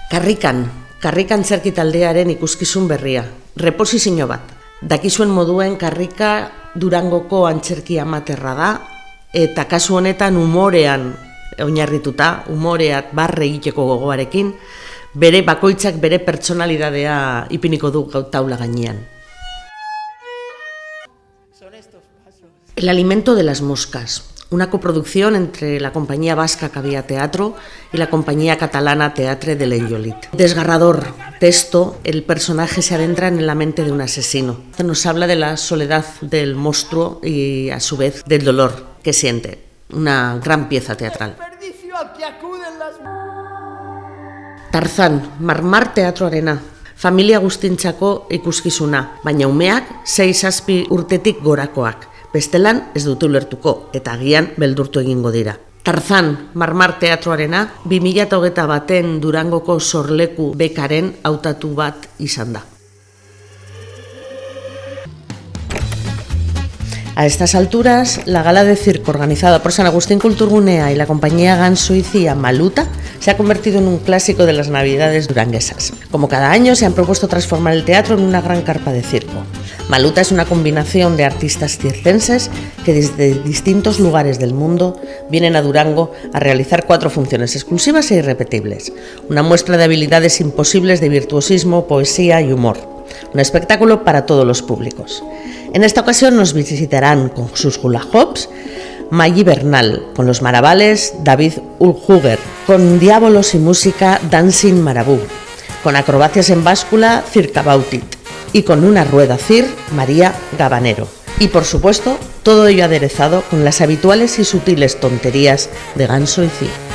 Karrikan antzerki taldearen ikuskizun berria. Reposizio bat. Dakizuen moduen Karrika Durangoko antzerki amaterra da, eta kasu honetan umorean oinarrituta, umoreat barre egiteko gogoarekin, bere bakoitzak bere pertsonalidadea ipiniko du taula gainean. El alimento de las moscas. Una coproducción entre la compañía vasca Cabia Teatro y la compañía catalana Teatre de l'Enjolit. Desgarrador texto, el personaje se adentra en la mente de un asesino. Nos habla de la soledad del monstruo y a su vez del dolor que siente. Una gran pieza teatral. Tarzán, Marmar Teatroarena. Familia guztientzako ikuskizuna, baina umeak 6-7 urtetik gorakoak. Bestelan ez dute ulertuko, eta agian beldurtu egingo dira. Tarzán, Marmar Teatroarena, 2021 Durangoko sorleku bekaren hautatu bat izan da. A estas alturas, la gala de circo organizada por San Agustín Kulturgunea y la compañía Ganso y Cía Maluta se ha convertido en un clásico de las navidades duranguesas. Como cada año, se han propuesto transformar el teatro en una gran carpa de circo. Maluta es una combinación de artistas circenses que desde distintos lugares del mundo vienen a Durango a realizar 4 funciones exclusivas e irrepetibles. Una muestra de habilidades imposibles de virtuosismo, poesía y humor. Un espectáculo para todos los públicos. En esta ocasión nos visitarán con sus hula hoops Maggi Bernal, con los maravales David Ulhuger, con diábolos y música Dancing Marabú, con acrobacias en báscula Circa Bautit y con una rueda Cir María Gabanero. Y por supuesto, todo ello aderezado con las habituales y sutiles tonterías de Ganso y Cía.